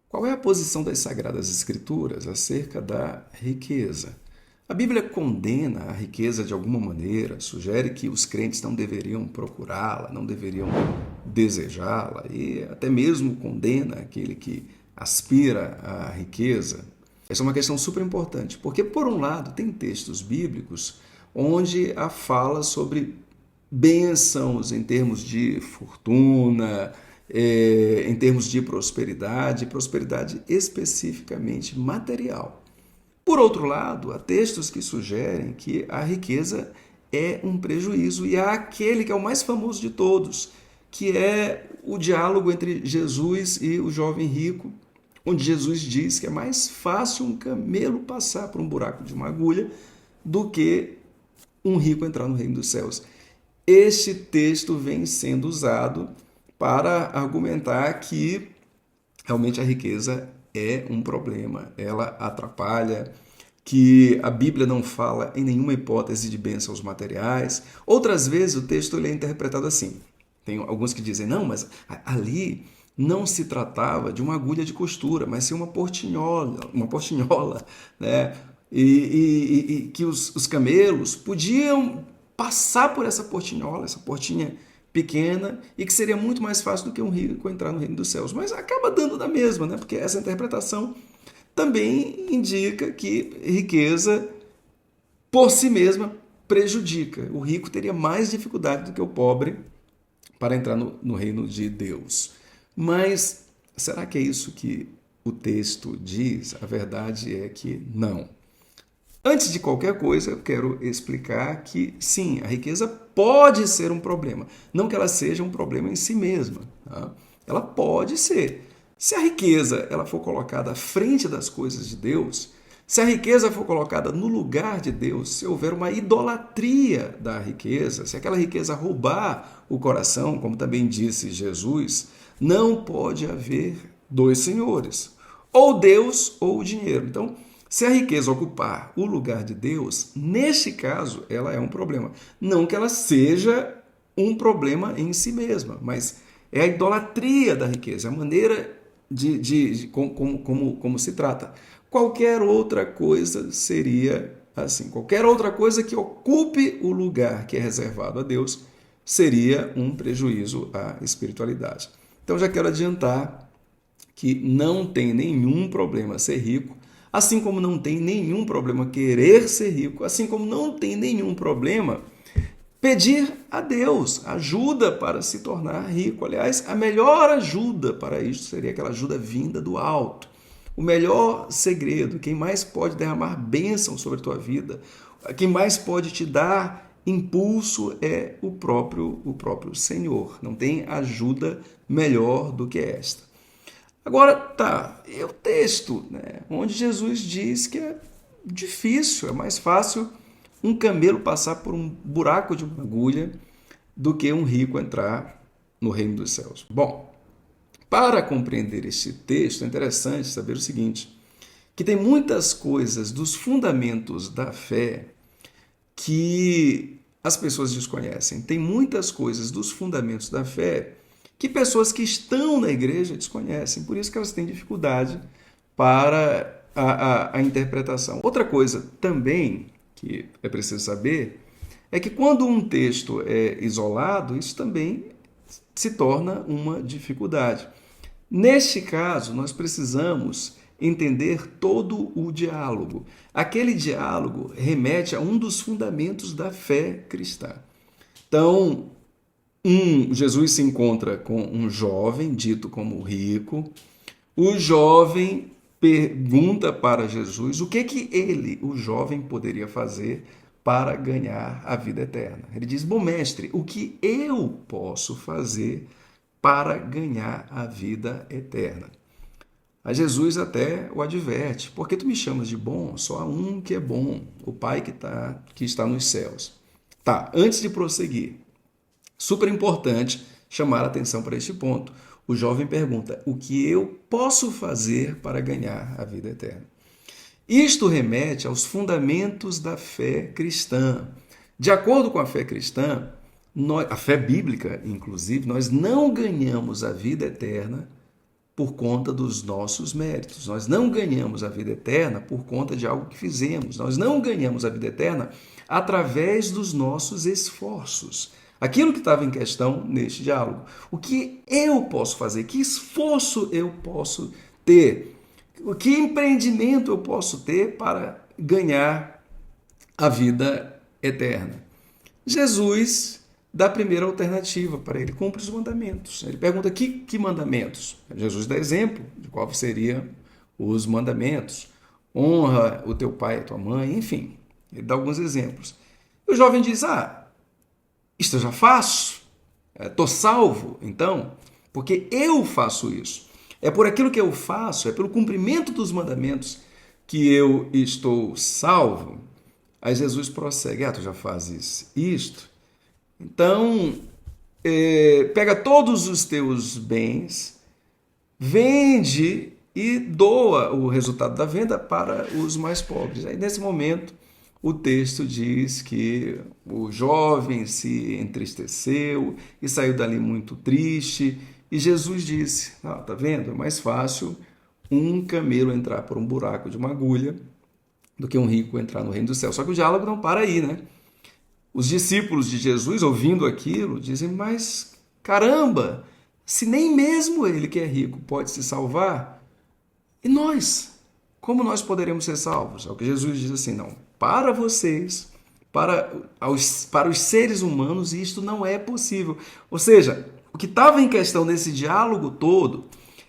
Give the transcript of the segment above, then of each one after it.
Qual é a posição das Sagradas Escrituras acerca da riqueza? A Bíblia condena a riqueza de alguma maneira, sugere que os crentes não deveriam procurá-la, não deveriam desejá-la e até mesmo condena aquele que aspira à riqueza. Essa é uma questão super importante, porque, por um lado, tem textos bíblicos onde há fala sobre bênçãos em termos de fortuna, em termos de prosperidade, prosperidade especificamente material. Por outro lado, há textos que sugerem que a riqueza é um prejuízo, e há aquele que é o mais famoso de todos, que é o diálogo entre Jesus e o jovem rico, onde Jesus diz que é mais fácil um camelo passar por um buraco de uma agulha do que um rico entrar no reino dos céus. Este texto vem sendo usado para argumentar que realmente a riqueza é um problema, ela atrapalha, que a Bíblia não fala em nenhuma hipótese de bênçãos materiais. Outras vezes o texto ele é interpretado assim. Tem alguns que dizem, não, mas ali não se tratava de uma agulha de costura, mas sim uma portinhola, né? E que os camelos podiam passar por essa portinhola, essa portinha pequena, e que seria muito mais fácil do que um rico entrar no reino dos céus. Mas acaba dando na mesma, né? Porque essa interpretação também indica que riqueza por si mesma prejudica. O rico teria mais dificuldade do que o pobre para entrar no reino de Deus. Mas será que é isso que o texto diz? A verdade é que não. Antes de qualquer coisa, eu quero explicar que, sim, a riqueza pode ser um problema. Não que ela seja um problema em si mesma. Tá? Ela pode ser. Se a riqueza ela for colocada à frente das coisas de Deus, se a riqueza for colocada no lugar de Deus, se houver uma idolatria da riqueza, se aquela riqueza roubar o coração, como também disse Jesus, não pode haver dois senhores, ou Deus ou o dinheiro. Então, se a riqueza ocupar o lugar de Deus, neste caso, ela é um problema. Não que ela seja um problema em si mesma, mas é a idolatria da riqueza, a maneira como se trata. Qualquer outra coisa seria assim. Qualquer outra coisa que ocupe o lugar que é reservado a Deus seria um prejuízo à espiritualidade. Então, já quero adiantar que não tem nenhum problema ser rico, assim como não tem nenhum problema querer ser rico, assim como não tem nenhum problema pedir a Deus ajuda para se tornar rico. Aliás, a melhor ajuda para isso seria aquela ajuda vinda do alto. O melhor segredo, quem mais pode derramar bênção sobre a tua vida, quem mais pode te dar impulso é o próprio Senhor. Não tem ajuda melhor do que esta. Agora, tá, é o texto, né, onde Jesus diz que é difícil, é mais fácil um camelo passar por um buraco de uma agulha do que um rico entrar no reino dos céus. Bom, para compreender este texto, é interessante saber o seguinte, que tem muitas coisas dos fundamentos da fé que as pessoas desconhecem. Tem muitas coisas dos fundamentos da fé que pessoas que estão na igreja desconhecem. Por isso que elas têm dificuldade para a interpretação. Outra coisa também que é preciso saber é que quando um texto é isolado, isso também se torna uma dificuldade. Neste caso, nós precisamos entender todo o diálogo. Aquele diálogo remete a um dos fundamentos da fé cristã. Então, Jesus se encontra com um jovem, dito como rico. O jovem pergunta para Jesus o que ele, o jovem, poderia fazer para ganhar a vida eterna. Ele diz, bom mestre, o que eu posso fazer para ganhar a vida eterna? Aí Jesus até o adverte, porque tu me chamas de bom? Só há um que é bom, o Pai que está nos céus. Tá, antes de prosseguir, super importante chamar a atenção para este ponto. O jovem pergunta, o que eu posso fazer para ganhar a vida eterna? Isto remete aos fundamentos da fé cristã. De acordo com a fé cristã, a fé bíblica, inclusive, nós não ganhamos a vida eterna por conta dos nossos méritos. Nós não ganhamos a vida eterna por conta de algo que fizemos. Nós não ganhamos a vida eterna através dos nossos esforços. Aquilo que estava em questão neste diálogo. O que eu posso fazer? Que esforço eu posso ter? Que empreendimento eu posso ter para ganhar a vida eterna? Jesus dá a primeira alternativa para ele: cumpre os mandamentos. Ele pergunta que mandamentos? Jesus dá exemplo de qual seriam os mandamentos. Honra o teu pai e a tua mãe, enfim. Ele dá alguns exemplos. E o jovem diz: isto eu já faço, estou salvo, então, porque eu faço isso. É por aquilo que eu faço, é pelo cumprimento dos mandamentos que eu estou salvo. Aí Jesus prossegue: tu já fazes isto? Então, pega todos os teus bens, vende e doa o resultado da venda para os mais pobres. Aí, nesse momento, o texto diz que o jovem se entristeceu e saiu dali muito triste. E Jesus disse: tá vendo? É mais fácil um camelo entrar por um buraco de uma agulha do que um rico entrar no reino do céu. Só que o diálogo não para aí, né? Os discípulos de Jesus, ouvindo aquilo, dizem: mas caramba, se nem mesmo ele que é rico pode se salvar, e nós? Como nós poderemos ser salvos? É o que Jesus diz assim: não, para vocês, para os seres humanos, isto não é possível. Ou seja, o que estava em questão nesse diálogo todo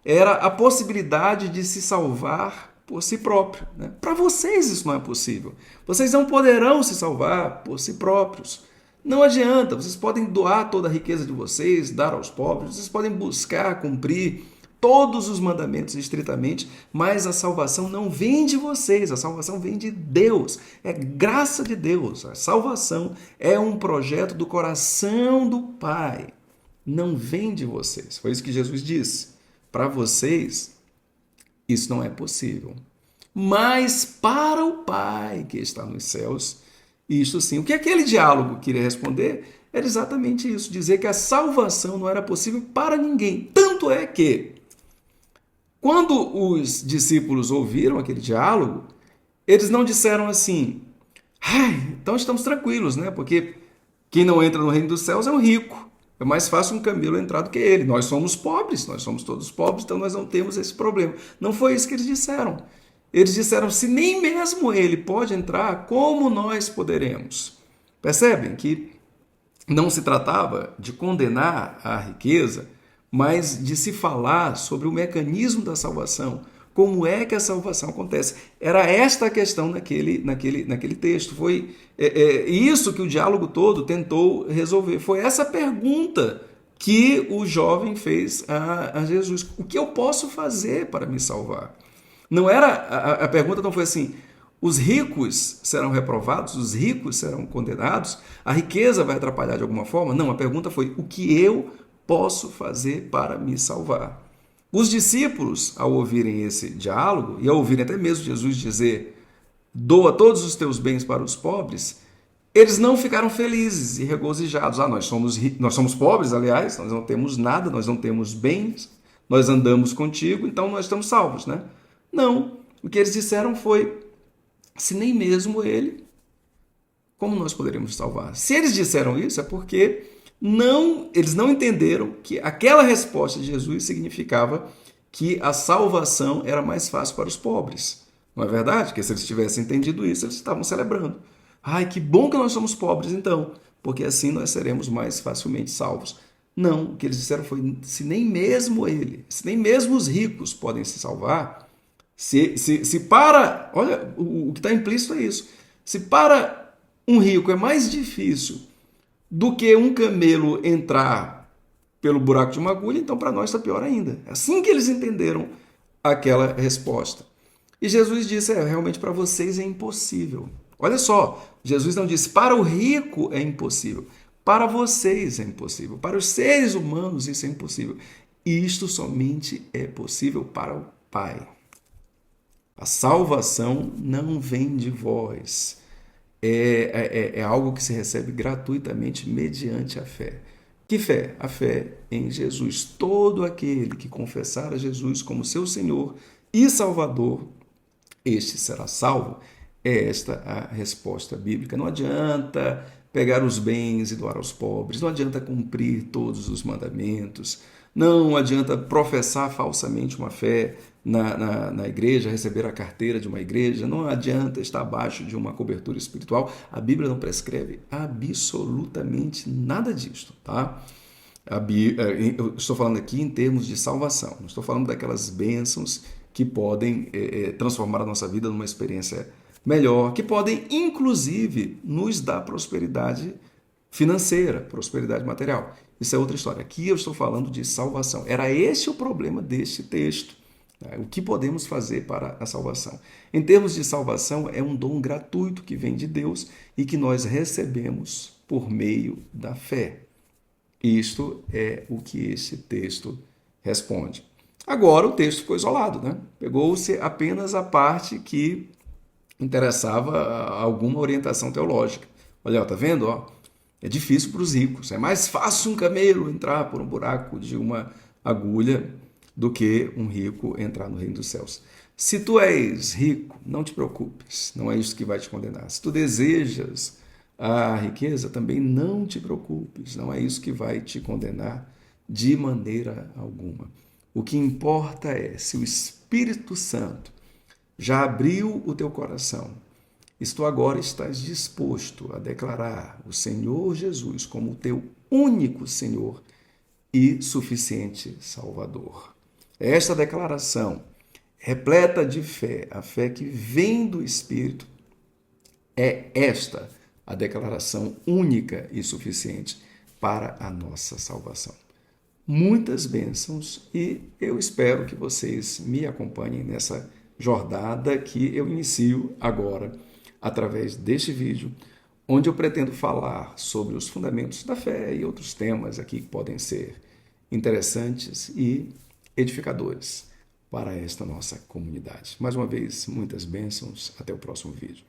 era a possibilidade de se salvar por si próprio. Né? Para vocês isso não é possível. Vocês não poderão se salvar por si próprios. Não adianta, vocês podem doar toda a riqueza de vocês, dar aos pobres, vocês podem buscar cumprir todos os mandamentos estritamente, mas a salvação não vem de vocês, a salvação vem de Deus, é graça de Deus. A salvação é um projeto do coração do Pai, não vem de vocês. Foi isso que Jesus disse. Para vocês, isso não é possível. Mas para o Pai que está nos céus, isto sim. O que aquele diálogo queria responder era exatamente isso, dizer que a salvação não era possível para ninguém. Tanto é que, quando os discípulos ouviram aquele diálogo, eles não disseram assim: então estamos tranquilos, né? Porque quem não entra no reino dos céus é um rico. É mais fácil um camelo entrar do que ele. Nós somos pobres, nós somos todos pobres, então nós não temos esse problema. Não foi isso que eles disseram. Eles disseram: se nem mesmo ele pode entrar, como nós poderemos? Percebem que não se tratava de condenar a riqueza, mas de se falar sobre o mecanismo da salvação, como é que a salvação acontece. Era esta a questão naquele texto. Foi isso que o diálogo todo tentou resolver. Foi essa pergunta que o jovem fez a Jesus: o que eu posso fazer para me salvar? Não era, a pergunta não foi assim: os ricos serão reprovados, os ricos serão condenados, a riqueza vai atrapalhar de alguma forma? Não, a pergunta foi: o que eu posso fazer para me salvar? Os discípulos, ao ouvirem esse diálogo, e ao ouvirem até mesmo Jesus dizer: doa todos os teus bens para os pobres, eles não ficaram felizes e regozijados. Nós somos pobres, aliás, nós não temos nada, nós não temos bens, nós andamos contigo, então nós estamos salvos, né? Não, o que eles disseram foi: se nem mesmo ele, como nós poderíamos salvar? Se eles disseram isso, é porque eles não entenderam que aquela resposta de Jesus significava que a salvação era mais fácil para os pobres. Não é verdade? Porque se eles tivessem entendido isso, eles estavam celebrando. Que bom que nós somos pobres então, porque assim nós seremos mais facilmente salvos. Não, o que eles disseram foi: se nem mesmo ele, se nem mesmo os ricos podem se salvar, olha, o que está implícito é isso. Se para um rico é mais difícil do que um camelo entrar pelo buraco de uma agulha, então para nós está pior ainda. É assim que eles entenderam aquela resposta. E Jesus disse: realmente para vocês é impossível. Olha só, Jesus não disse: para o rico é impossível. Para vocês é impossível. Para os seres humanos isso é impossível. E isto somente é possível para o Pai. A salvação não vem de vós. É algo que se recebe gratuitamente mediante a fé. Que fé? A fé em Jesus. Todo aquele que confessar a Jesus como seu Senhor e Salvador, este será salvo. É esta a resposta bíblica. Não adianta pegar os bens e doar aos pobres, não adianta cumprir todos os mandamentos, não adianta professar falsamente uma fé na igreja, receber a carteira de uma igreja, não adianta estar abaixo de uma cobertura espiritual. A Bíblia não prescreve absolutamente nada disto, tá? Eu estou falando aqui em termos de salvação, não estou falando daquelas bênçãos que podem transformar a nossa vida numa experiência melhor, que podem inclusive nos dar prosperidade financeira, prosperidade material. Isso é outra história. Aqui eu estou falando de salvação. Era esse o problema deste texto. O que podemos fazer para a salvação? Em termos de salvação, é um dom gratuito que vem de Deus e que nós recebemos por meio da fé. Isto é o que esse texto responde. Agora o texto ficou isolado, né? Pegou-se apenas a parte que interessava alguma orientação teológica. Olha, tá vendo? Ó, é difícil para os ricos. É mais fácil um camelo entrar por um buraco de uma agulha do que um rico entrar no reino dos céus. Se tu és rico, não te preocupes. Não é isso que vai te condenar. Se tu desejas a riqueza, também não te preocupes. Não é isso que vai te condenar de maneira alguma. O que importa é se o Espírito Santo já abriu o teu coração, se tu agora estás disposto a declarar o Senhor Jesus como o teu único Senhor e suficiente Salvador. Esta declaração, repleta de fé, a fé que vem do Espírito, é esta a declaração única e suficiente para a nossa salvação. Muitas bênçãos e eu espero que vocês me acompanhem nessa jornada que eu inicio agora através deste vídeo, onde eu pretendo falar sobre os fundamentos da fé e outros temas aqui que podem ser interessantes e edificadores para esta nossa comunidade. Mais uma vez, muitas bênçãos. Até o próximo vídeo.